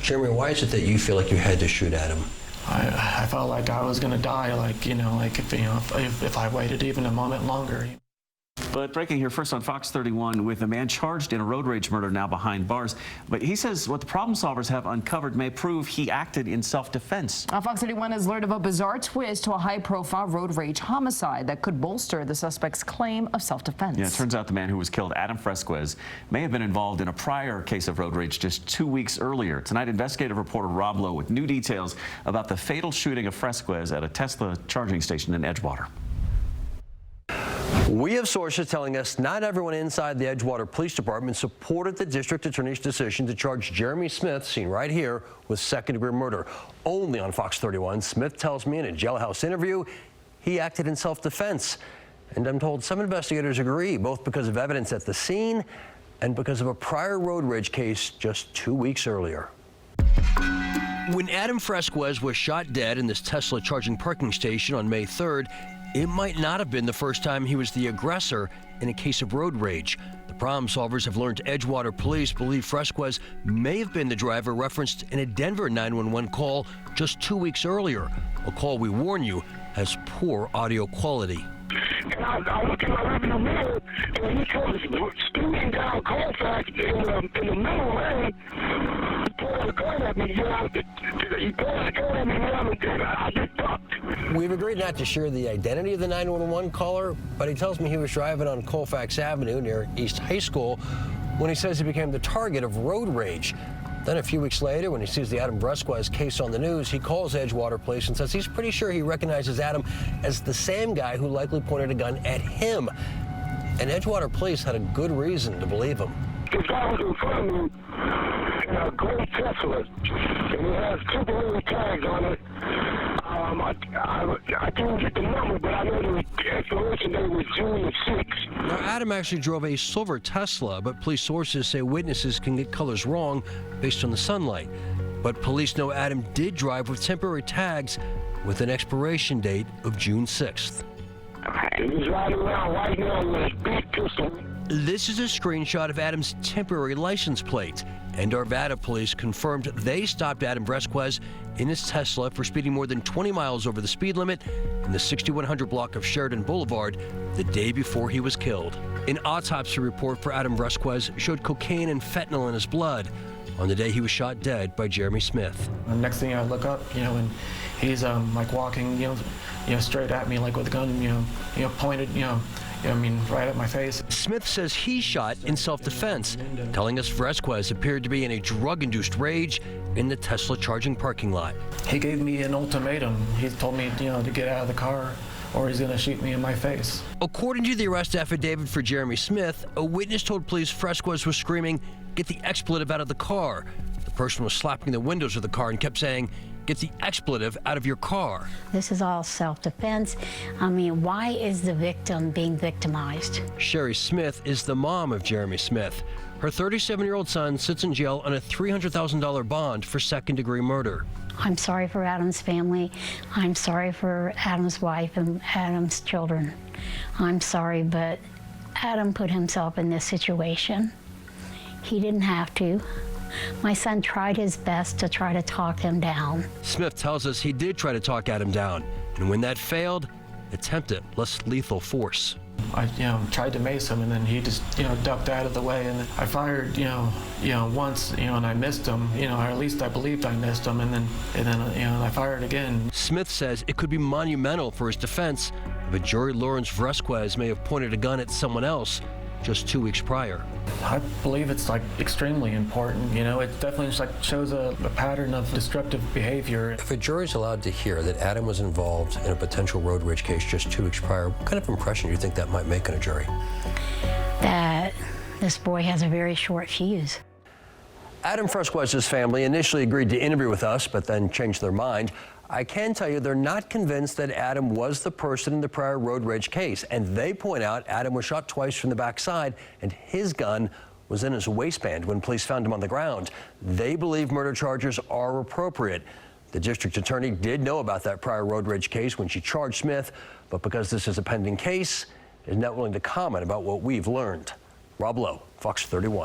Jeremy, why is it that you feel like you had to shoot at him? I felt like I was gonna die, if I waited even a moment longer. But breaking here first on Fox 31 with a man charged in a road rage murder now behind bars. But he says what the problem solvers have uncovered may prove he acted in self-defense. Fox 31 has learned of a bizarre twist to a high-profile road rage homicide that could bolster the suspect's claim of self-defense. Yeah, it turns out the man who was killed, Adam Fresquez, may have been involved in a prior case of road rage just 2 weeks earlier. Tonight, investigative reporter Rob Lowe with new details about the fatal shooting of Fresquez at a Tesla charging station in Edgewater. We have sources telling us not everyone inside the Edgewater Police Department supported the district attorney's decision to charge Jeremy Smith, seen right here, with second-degree murder. Only on Fox 31, Smith tells me in a jailhouse interview he acted in self-defense. And I'm told some investigators agree, both because of evidence at the scene and because of a prior road rage case just 2 weeks earlier. When Adam Fresquez was shot dead in this Tesla charging parking station on May 3rd, it might not have been the first time he was the aggressor in a case of road rage. The problem solvers have learned Edgewater police believe Fresquez may have been the driver referenced in a Denver 911 call just 2 weeks earlier. A call, we warn you, has poor audio quality. And I look in my rearview mirror, and he comes speeding down Colfax in the middle lane. He pulled a gun at me. He pulled a gun at me, and I just ducked. We've agreed not to share the identity of the 911 caller, but he tells me he was driving on Colfax Avenue near East High School when he says he became the target of road rage. Then a few weeks later, when he sees the Adam Fresquez case on the news, he calls Edgewater police and says he's pretty sure he recognizes Adam as the same guy who likely pointed a gun at him. And Edgewater police had a good reason to believe him. The guy was in front of me in a gray Tesla, and it has temporary tags on it. I didn't get the number, but I know the expiration date was June 6th. Now, Adam actually drove a silver Tesla, but police sources say witnesses can get colors wrong based on the sunlight. But police know Adam did drive with temporary tags with an expiration date of June 6th. He was riding around right now with his big pistol. This is a screenshot of Adam's temporary license plate, and Arvada police confirmed they stopped Adam Fresquez in his Tesla for speeding more than 20 miles over the speed limit in the 6100 block of Sheridan Boulevard the day before he was killed. An autopsy report for Adam Fresquez showed cocaine and fentanyl in his blood on the day he was shot dead by Jeremy Smith. The next thing I look up, and he's like walking, straight at me, like with a gun, pointed, right at my face. Smith says he shot in self-defense, telling us Fresquez appeared to be in a drug-induced rage in the Tesla charging parking lot. He gave me an ultimatum. He told me, to get out of the car or he's going to shoot me in my face. According to the arrest affidavit for Jeremy Smith, a witness told police Fresquez was screaming, "Get the expletive out of the car." The person was slapping the windows of the car and kept saying, "Get the expletive out of your car." This is all self-defense. Why is the victim being victimized? Sherry Smith is the mom of Jeremy Smith. Her 37-year-old son sits in jail on a $300,000 bond for second-degree murder. I'm sorry for Adam's family. I'm sorry for Adam's wife and Adam's children. I'm sorry, but Adam put himself in this situation. He didn't have to. My son tried his best to try to talk him down. Smith tells us he did try to talk Adam down, and when that failed, attempted less lethal force. I, tried to mace him, and then he just, ducked out of the way, and I fired, once, and I missed him, or at least I believed I missed him, and then, I fired again. Smith says it could be monumental for his defense if a jury learns Fresquez may have pointed a gun at someone else just 2 weeks prior. I believe it's extremely important. It definitely just shows a pattern of destructive behavior. If a jury's allowed to hear that Adam was involved in a potential road rage case just 2 weeks prior, what kind of impression do you think that might make on a jury? That this boy has a very short fuse. Adam Fresquez's family initially agreed to interview with us, but then changed their mind. I can tell you they're not convinced that Adam was the person in the prior road rage case, and they point out Adam was shot twice from the backside and his gun was in his waistband when police found him on the ground. They believe murder charges are appropriate. The district attorney did know about that prior road rage case when she charged Smith, but because this is a pending case, is not willing to comment about what we've learned. Rob Lowe, Fox 31.